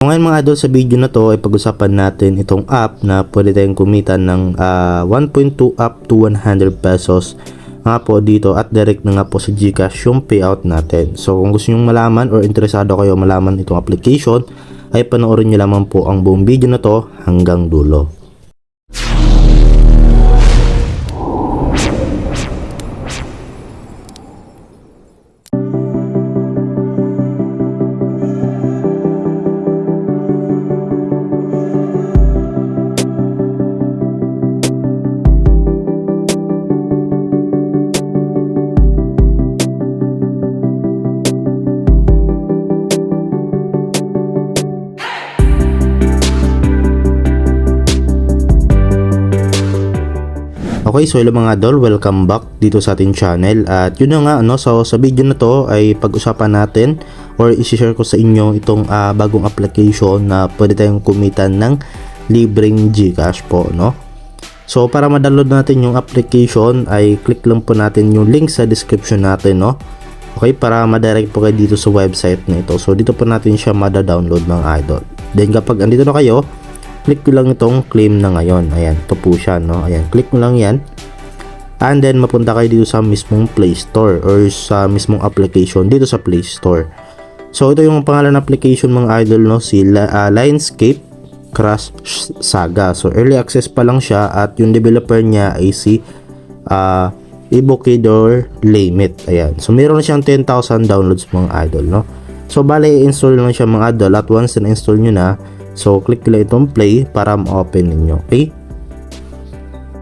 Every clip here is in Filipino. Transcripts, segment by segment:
Ngayon mga idol, sa video na to ay pag-usapan natin itong app na pwede tayong kumita ng 1.2 up to 100 pesos nga po dito at direct na nga po sa GCash yung payout natin. So kung gusto nyo malaman or interesado kayo malaman itong application ay panoorin nyo lamang po ang buong video na to hanggang dulo. Okay, so hello mga idol, welcome back dito sa ating channel. At yun na nga, so sa video na to ay pag-usapan natin or i-share ko sa inyo itong bagong application na pwede tayong kumita ng libreng GCash po, no? So para ma-download natin yung application ay click lang po natin yung link sa description natin, no? Okay, para ma-direct po kayo dito sa website na ito. So dito po natin siya ma-download mga idol. Then kapag andito na kayo, click ko lang itong claim na ngayon. Ayan, ito po siya, no? Ayan, click mo lang yan. And then, mapunta kayo dito sa mismong Play Store or sa mismong application dito sa Play Store. So, ito yung pangalan ng application mga idol, no? Si Lionscape Crash Saga. So, early access pa lang siya at yung developer niya ay si Evocador Limit. Ayan. So, meron na siyang 10,000 downloads mga idol, no? So, bale, i-install lang siya mga idol at once na-install nyo na, so, click nila itong play para ma-open ninyo. Okay?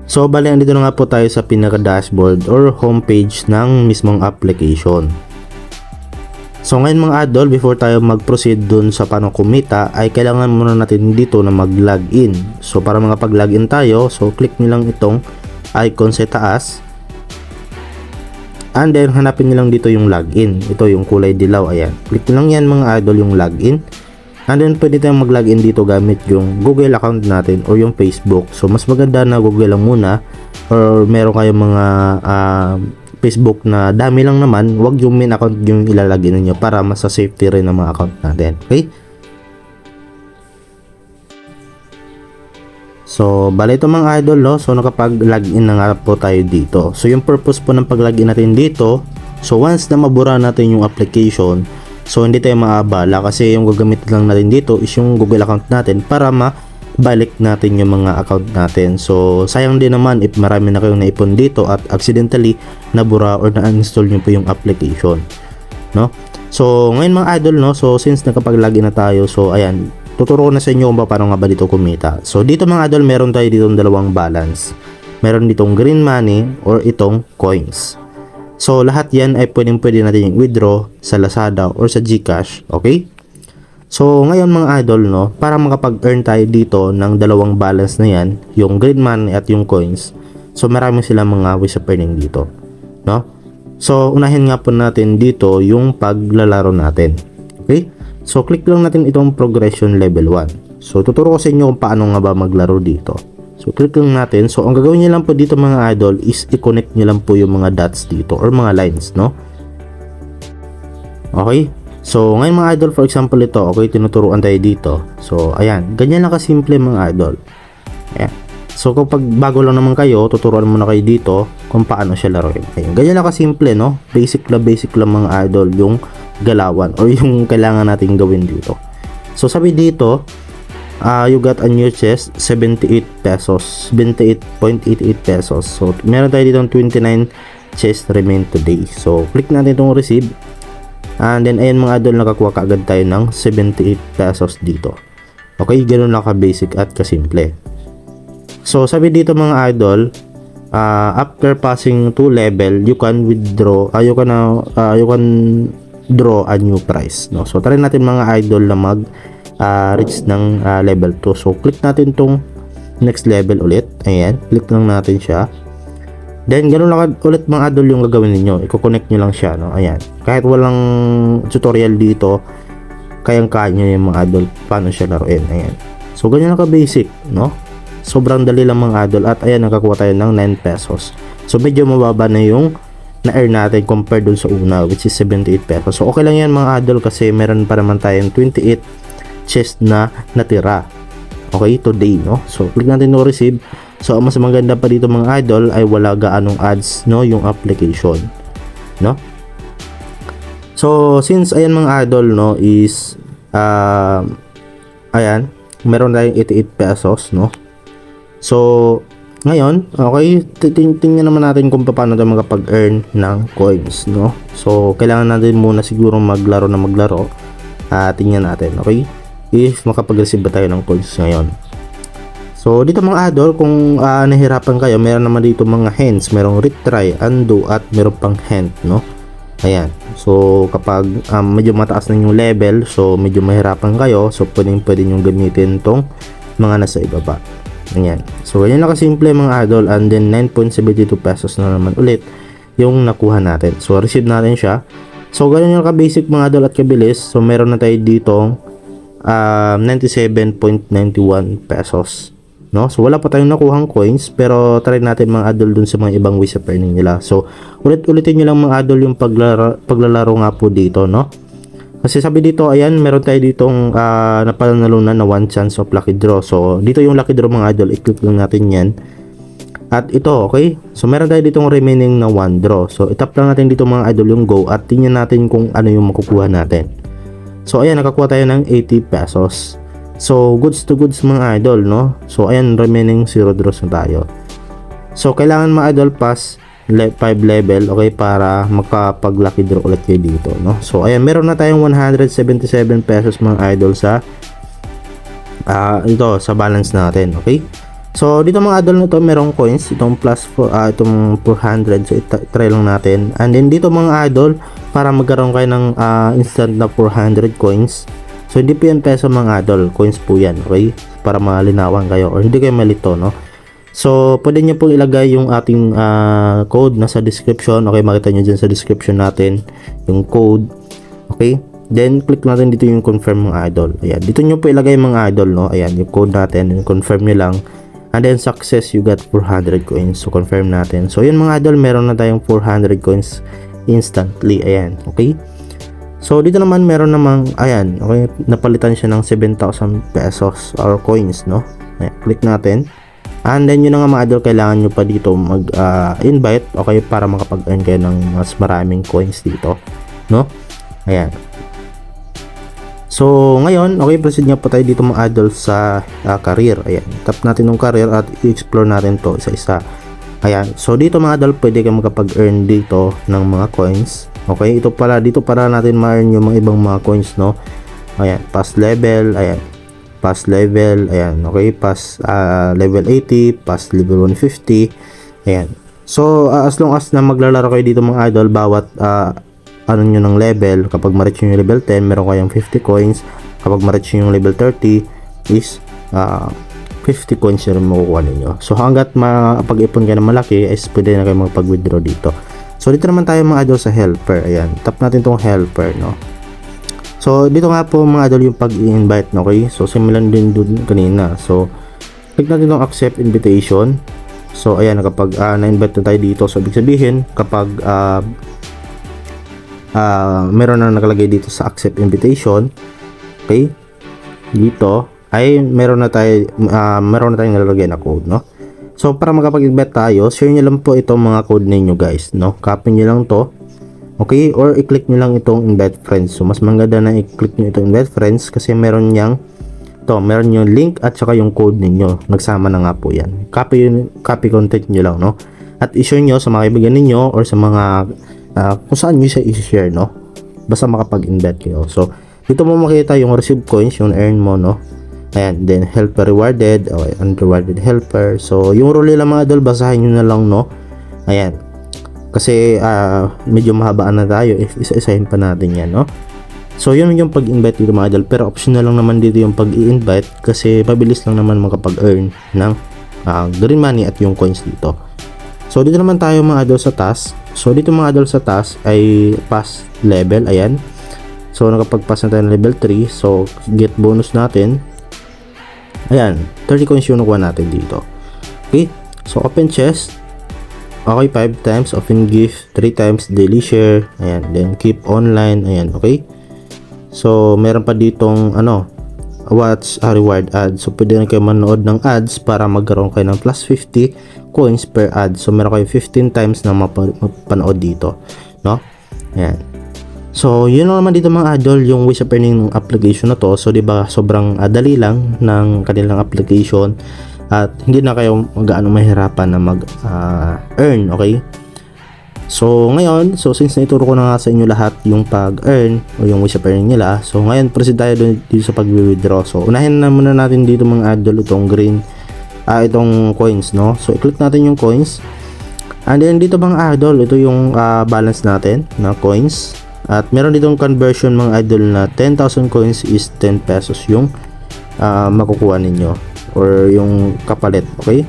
So, bali, andito na nga po tayo sa pinaka-dashboard or homepage ng mismong application. So, ngayon mga idol, before tayo mag-proceed dun sa paano kumita, ay kailangan muna natin dito na mag-login. So, para makapag-login tayo, so, click nyo lang itong icon sa taas. And then, hanapin nyo lang dito yung login. Ito yung kulay dilaw, ayan. Click nyo lang yan mga idol, yung login. And then pwede tayong mag-login dito gamit yung Google account natin or yung Facebook. So mas maganda na Google lang muna or meron kayong mga Facebook na dami lang naman, wag yung main account yung ilalagin niyo para mas sa safety rin ng mga account natin. Okay? So bali ito mga idol, no? So nakapag-login na nga po tayo dito. So yung purpose po ng pag-login natin dito, so once na mabura natin yung application, so hindi tayo maabala kasi yung gagamitin lang natin dito is yung Google account natin para mabalik natin yung mga account natin. So sayang din naman if marami na kayong naipon dito at accidentally nabura or na-uninstall nyo po yung application, no? So ngayon mga idol, no, so since nakapag-login na tayo, so ayan, tuturo ko na sa inyo kung paano nga ba dito kumita. So dito mga idol, meron tayo ditong dalawang balance. Meron ditong green money or itong coins. So, lahat yan ay pwede natin yung withdraw sa Lazada or sa GCash, okay? So, ngayon mga idol, no, para makapag-earn tayo dito ng dalawang balance na yan, yung green money at yung coins, so marami silang mga ways of earning dito, no? So, unahin nga po natin dito yung paglalaro natin, okay? So, click lang natin itong progression level 1. So, tuturo ko sa inyo kung paano nga ba maglaro dito. So, click lang natin. So, ang gagawin nyo lang po dito mga idol is i-connect nyo lang po yung mga dots dito or mga lines, no? Okay? So, ngayon mga idol, for example ito, okay, tinuturuan tayo dito. So, ayan. Ganyan lang kasimple mga idol. Ayan. So, kapag bago lang naman kayo, tuturuan muna kayo dito kung paano siya laruin. Ayan. Ganyan lang kasimple, no? Basic lang mga idol yung galawan or yung kailangan natin gawin dito. So, sabi dito, you got a new chest 78 pesos 78.88 pesos. So meron tayo dito 29 chest remain today. So click natin itong receive and then ayan mga idol, nakakuha kaagad tayo ng 78 pesos dito. Okay, ganoon lang ka basic at kasimple. So sabi dito mga idol, after passing 2 level you can withdraw you can draw a new prize, no? So try natin mga idol na mag reach ng level 2. So click natin tong next level ulit. Ayan, click lang natin siya. Then ganoon lang ulit mga idol yung gagawin niyo. I-connect niyo lang siya, no? Ayan. Kahit walang tutorial dito, kayang-kaya niyo yung mga idol paano siya laruin. Ayan. So ganyan lang ka basic, no? Sobrang dali lang mga idol at ayan, nakakuha tayo ng 9 pesos. So medyo mababa na yung na-earn natin compared dun sa una, which is 78 pesos. So okay lang yan mga idol kasi meron pa naman tayong 28 chest na natira. Okay, today, no? So, click natin no receive. So, mas maganda pa dito mga idol ay wala gaanong ads, no, yung application, no? So, since ayan mga idol, no, is ayan, meron tayong 88 pesos, no? So, ngayon, okay, tingnan naman natin kung paano tayo makapag-earn ng coins, no? So, kailangan natin muna siguro maglaro. Tingnan natin, okay? If makapag-receive ba tayo ng coins ngayon. So, dito mga idol, kung nahirapan kayo, meron naman dito mga hands, merong retry, undo, at meron pang hand, no? Ayan. So, kapag medyo mataas na yung level, so medyo mahirapan kayo, so pwede nyo gamitin tong mga nasa ibaba. Ayan. So, ganyan lang kasimple mga idol, and then 9.72 pesos na naman ulit yung nakuha natin. So, receive natin siya. So, ganyan yung ka-basic mga idol at kabilis. So, meron na tayo ditong 97.91 pesos, no? So wala pa tayong nakuhang coins, pero try natin mga idol dun sa mga ibang ways of earning nila. So ulitin nyo lang mga idol yung paglalaro nga po dito, no? Kasi sabi dito, ayan, meron tayo ditong napanalunan na 1 chance of lucky draw. So dito yung lucky draw mga idol, i-click lang natin yan. At ito, okay, so meron tayo ditong remaining na 1 draw. So itap lang natin dito mga idol yung go, at tingnan natin kung ano yung makukuha natin. So ayan, nakakuha tayo ng 80 pesos. So goods to goods mga idol, no? So ayan, remaining 0 draws na tayo. So kailangan mga idol pass 5 level, okay, para makapag lucky draw ulit kayo dito, no? So ayan, meron na tayong 177 pesos mga idol sa ito sa balance natin, okay? So dito mga idol nito merong coins, itong plus itong 400, so try lang natin. And then dito mga idol, para magkaroon kayo ng instant na 400 coins, so hindi po yan peso mga idol, coins po yan, okay? Para malinawan kayo or hindi kayo malito, no? So pwede nyo pong ilagay yung ating code nasa description, okay? Makita nyo dyan sa description natin yung code, okay? Then click natin dito yung confirm mga idol. Ayan, dito nyo po ilagay mga idol, no? Ayan, yung code natin, yung confirm nyo lang. And then success, you got 400 coins. So confirm natin. So yun mga idol, meron na tayong 400 coins instantly. Ayan, okay? So dito naman meron namang, ayan, okay, napalitan siya ng 7,000 pesos or coins, no? Ayan, click natin. And then yun na nga mga idol, kailangan nyo pa dito mag invite, okay, para makapag-earn kayo ng mas maraming coins dito, no? Ayan. So ngayon, okay, proceed nga po tayo dito mga idol sa career. Ayan, tap natin yung career at i-explore natin to isa-isa. Ayan, so dito mga idol, pwede kayo makapag-earn dito ng mga coins. Okay, ito pala, dito para natin ma-earn yung mga ibang mga coins, no? Ayan, pass level, ayan, pass level, ayan, okay, pass level 80, pass level 150, ayan. So as long as na maglalaro kayo dito mga idol, bawat ano nyo ng level, kapag ma-reach nyo yung level 10, meron kayong 50 coins. Kapag ma-reach nyo yung level 30 is 50 coins yung makukuha ninyo. So hanggat makapag-ipon kayo ng malaki, is pwede na kayo magpag-withdraw dito. So dito naman tayo mga idol sa helper. Ayan, tap natin tong helper, no? So dito nga po mga idol yung pag-i-invite, no? Okay, so simulan din dun kanina. So click natin tong accept invitation. So ayan, kapag na-invite na tayo dito, so ibig sabihin kapag meron na nakalagay dito sa accept invitation, okay, dito ay meron na tayong nalalagay na code, no? So para makapag-invite tayo, share nyo lang po itong mga code ninyo guys, no? Copy nyo lang to, okay, or i-click nyo lang itong invite friends. So mas maganda na i-click nyo itong invite friends kasi meron meron yung link at saka yung code ninyo, nagsama na nga po yan. Copy content nyo lang, no? At i-share nyo sa mga kaibigan ninyo or sa mga kung saan nyo siya i-share, no? Basta makapag-invite kayo. So dito mo makita yung receive coins, yung earn mo, no? Ayan, then helper rewarded, okay, unrewarded helper. So yung rule nila mga idol, basahin nyo na lang, no? Ayan, kasi medyo mahabaan na tayo if isa-isahin pa natin yan, no? So yun yung pag-invite dito mga idol, pero optional lang naman dito yung pag-i-invite kasi mabilis lang naman makapag-earn ng green money at yung coins dito. So dito naman tayo mga idol sa task. So dito mga idol sa task ay pass level, ayan. So nakapag-pass na tayo ng level 3, so get bonus natin. Ayan, 30 coins yung nakuha natin dito. Okay, so open chest. Okay, 5 times open gift, 3 times daily share. Ayan, then keep online. Ayan, okay. So meron pa ditong watch reward ads. So pwede rin kayo manood ng ads para magkaroon kayo ng plus 50 coins per ad. So meron kayo 15 times na mapanood dito, no? Ayan. So yun lang naman dito mga idol, yung ways of earning application na to. So di ba sobrang dali lang ng kanilang application at hindi na kayo gaano mahirapan na mag earn, okay? So ngayon, since naituro ko na nga sa inyo lahat yung pag-earn o yung ways of earning nila, so ngayon proceed tayo dito sa pag-withdraw. So unahin na muna natin dito mga idol itong green, itong coins, no? So i-click natin yung coins. And then dito mga idol, ito yung balance natin na coins. At meron ditong conversion mga idol na 10,000 coins is 10 pesos yung makukuha ninyo or yung kapalit, okay?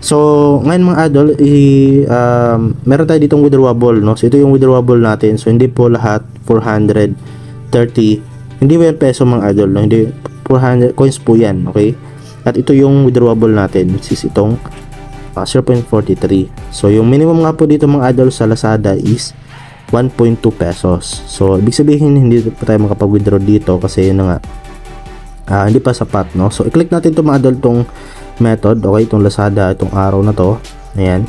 So, ngayon mga idol, meron tayo ditong withdrawable, no? So, ito yung withdrawable natin. So, hindi po lahat 430. Hindi po yan peso mga idol, no? Hindi 400 coins po yan, okay? At ito yung withdrawable natin, which is itong 0.43. So, yung minimum nga po dito mga idol sa Lazada is 1.2 pesos. So, ibig sabihin, hindi pa tayo makapag-withdraw dito kasi yun na nga, hindi pa sapat, no? So, i-click natin ito mga idol, tong method, okay, itong Lazada, itong araw na to, ayan.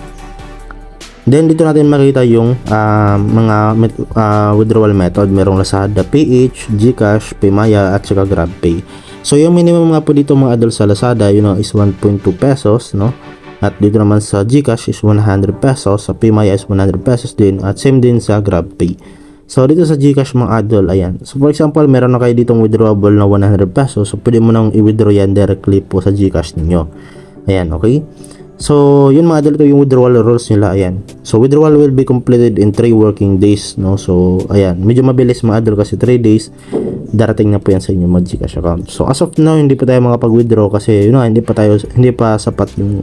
Then dito natin makita yung mga withdrawal method. Merong Lazada, PH, GCash, Paymaya at saka GrabPay. So yung minimum nga po dito mga idol sa Lazada, you know, is 1.2 pesos, no? At dito naman sa GCash is 100 pesos, sa Paymaya is 100 pesos din, at same din sa GrabPay. So dito sa GCash mga idol, ayan. So for example, meron na kayo ditong withdrawable na 100 pesos. So pwede mo nang i-withdraw yan directly po sa GCash ninyo. Ayan, okay? So yun mga idol, ito yung withdrawal rules nila, ayan. So withdrawal will be completed in 3 working days, no? So ayan, medyo mabilis mga idol kasi 3 days darating na po yan sa inyong mga GCash account. So as of now, hindi pa tayo makapag-withdraw kasi hindi pa sapat yung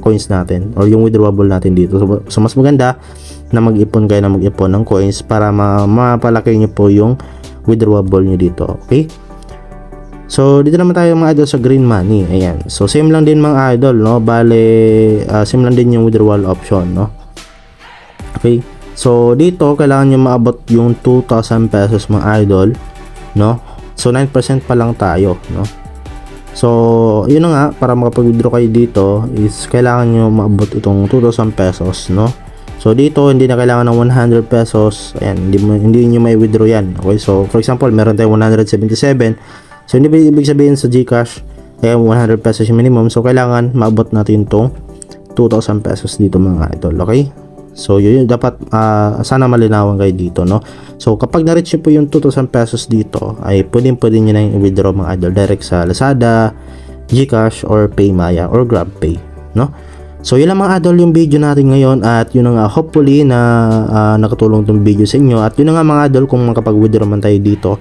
coins natin or yung withdrawable natin dito. So mas maganda na mag-ipon kayo ng coins para mapalaki nyo po yung withdrawable nyo dito, okay? So dito naman tayo mga idol sa green money, ayan. So same lang din mga idol, no? Bale, same lang din yung withdrawal option, no? Okay, so dito kailangan nyo maabot yung 2,000 pesos mga idol, no? So 9% pa lang tayo, no? So yun na nga, para makapag-withdraw kayo dito is kailangan nyo maabot itong 2,000 pesos, no? So dito hindi na kailangan ng 100 pesos. Ayan, hindi niyo may withdraw yan. Okay, so for example, meron tayong 177. So hindi ibig sabihin sa GCash ay 100 pesos yung minimum. So kailangan maabot natin tong 2,000 pesos dito mga idol. Okay? So yun dapat sana malinawan kayo dito, no? So kapag na-reach po yung 2,000 pesos dito, ay pwede niyo na yung i-withdraw mga idol direct sa Lazada, GCash or Paymaya or GrabPay, no? So yun lang mga idol yung video natin ngayon, at yun nga, hopefully na nakatulong tong video sa inyo. At yun nga mga idol, kung makapag-withdraw man tayo dito,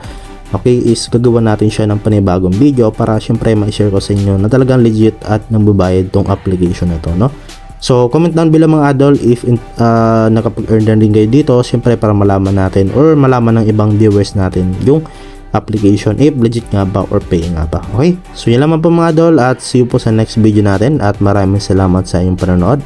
okay, is gagawa natin siya ng panibagong video para syempre ma-share ko sa inyo na talagang legit at nagbabayad tong application na to, no? So comment down below mga idol if nakapag-earn na din kayo dito, syempre para malaman natin or malaman ng ibang viewers natin yung application if legit nga ba or pay nga ba. Okay, so yun lamang po mga idol, at see you po sa next video natin, at maraming salamat sa inyong panonood.